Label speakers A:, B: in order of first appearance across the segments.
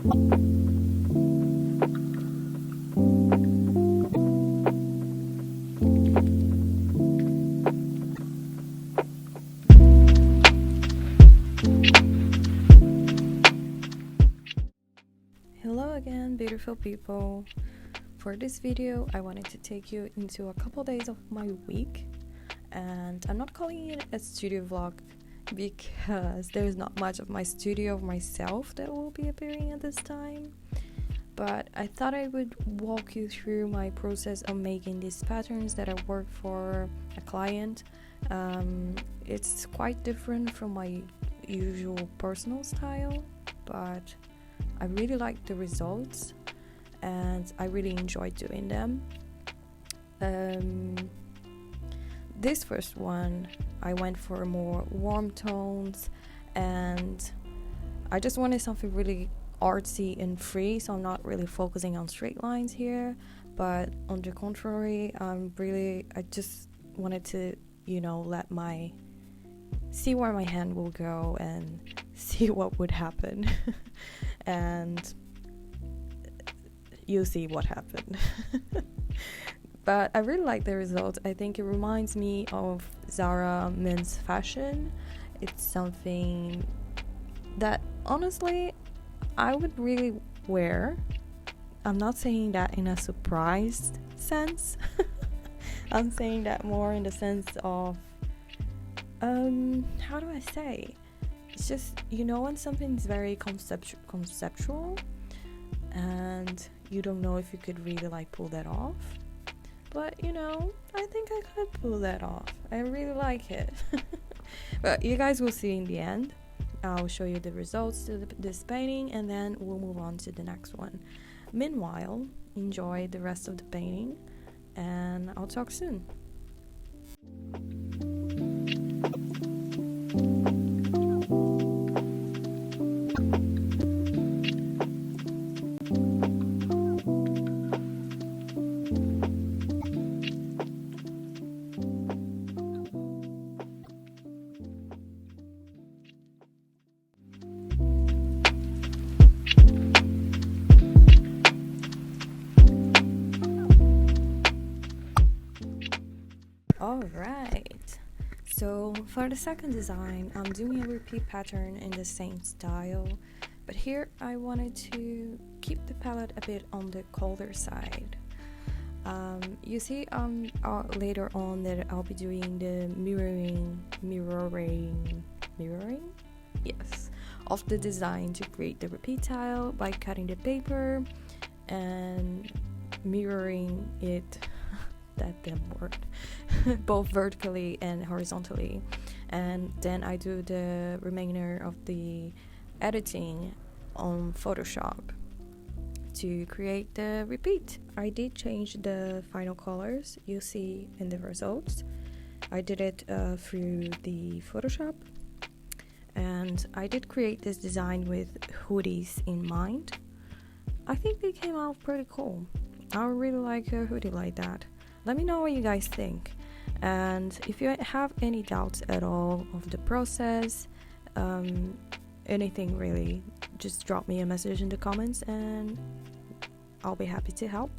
A: Hello again, beautiful people. For this video, I wanted to take you into a couple days of my week, and I'm not calling it a studio vlog because there's not much of my studio of myself that will be appearing at this time, but I thought I would walk you through my process of making these patterns that I work for a client. It's quite different from my usual personal style, but I really like the results and I really enjoy doing them. This first one, I went for more warm tones and I just wanted something really artsy and free, so I'm not really focusing on straight lines here, but on the contrary, I just wanted to, see where my hand will go and see what would happen. And you'll see what happened. But I really like the result. I think it reminds me of Zara men's fashion. It's something that honestly I would really wear. I'm not saying that in a surprised sense. I'm saying that more in the sense of how do I say? It's just, when something's very conceptual and you don't know if you could really pull that off. But I think I could pull that off. I really like it. But you guys will see in the end. I'll show you the results to this painting and then we'll move on to the next one. Meanwhile, enjoy the rest of the painting and I'll talk soon. Alright, so for the second design, I'm doing a repeat pattern in the same style, but here I wanted to keep the palette a bit on the colder side. You see later on that I'll be doing the mirroring, yes, of the design to create the repeat tile by cutting the paper and mirroring it, that damn word, both vertically and horizontally, and then I do the remainder of the editing on Photoshop to create the repeat. I did change the final colors you see in the results. I did it through the Photoshop, and I did create this design with hoodies in mind. I think they came out pretty cool. I really like a hoodie like that. Let me know what you guys think, and if you have any doubts at all of the process, anything really, just drop me a message in the comments and I'll be happy to help.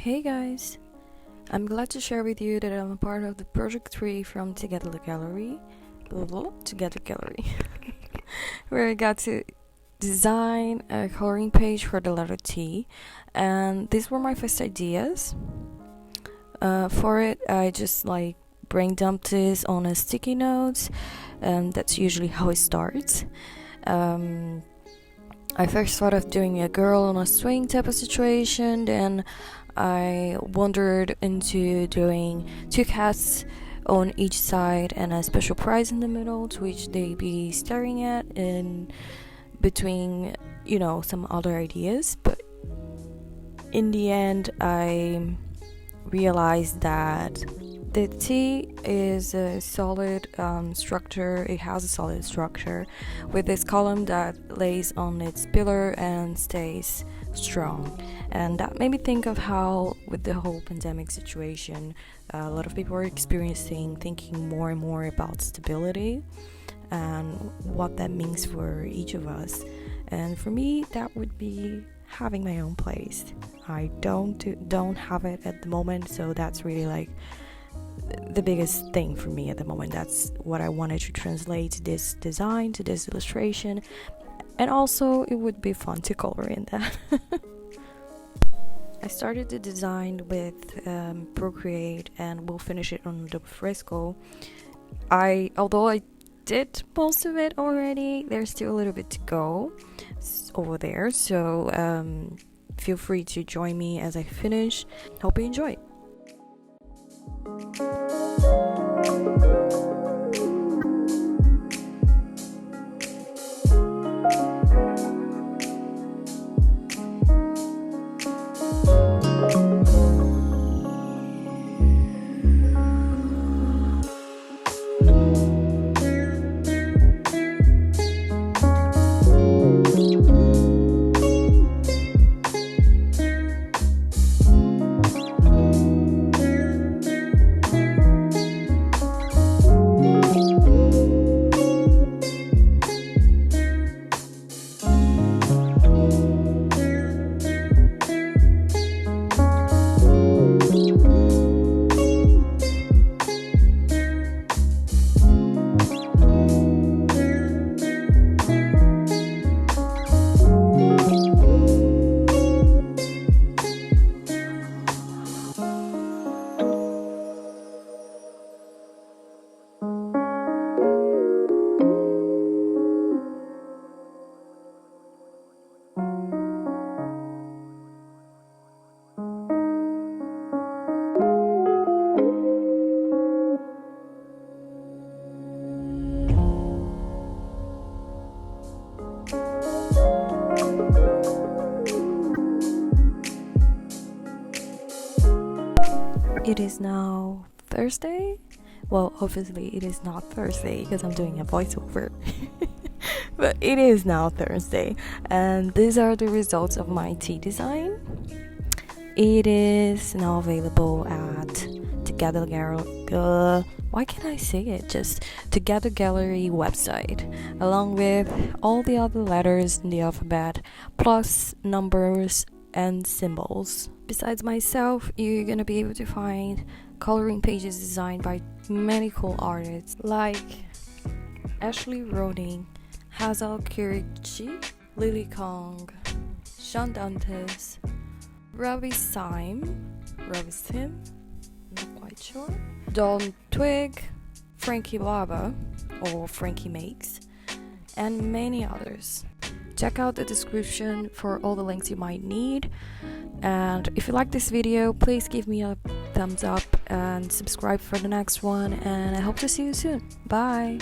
A: Hey guys, I'm glad to share with you that I'm a part of the Project 3 from Together Gallery, where I got to design a coloring page for the letter T, and these were my first ideas. For it, I just brain dumped this on a sticky notes, and that's usually how it starts. I first thought of doing a girl on a swing type of situation, then I wandered into doing 2 cats on each side and a special prize in the middle to which they be staring at, in between, some other ideas. But in the end, I realized that the T is a solid structure. It has a solid structure with this column that lays on its pillar and stays strong. And that made me think of how, with the whole pandemic situation, a lot of people are thinking more and more about stability and what that means for each of us. And for me, that would be having my own place. I don't have it at the moment, so that's really the biggest thing for me at the moment. That's what I wanted to translate to this design, to this illustration, and also it would be fun to color in that. I started the design with Procreate, and we'll finish it on the fresco. Although I did most of it already, there's still a little bit to go over there, so feel free to join me as I finish. Hope you enjoy. It is now Thursday. Well, obviously it is not Thursday because I'm doing a voiceover. But it is now Thursday, and these are the results of my tea design. It is now available at Together Gallery. Why can't I say it? Just Together Gallery website, along with all the other letters in the alphabet, plus numbers and symbols. Besides myself, you're gonna be able to find coloring pages designed by many cool artists like Ashley Roding, Hazal Kirikchi, Lily Kong, Sean Dantes, Robbie Sim, not quite sure, Dawn Twig, Frankie Lava, or Frankie Makes, and many others. Check out the description for all the links you might need. And if you like this video, please give me a thumbs up and subscribe for the next one. And I hope to see you soon. Bye!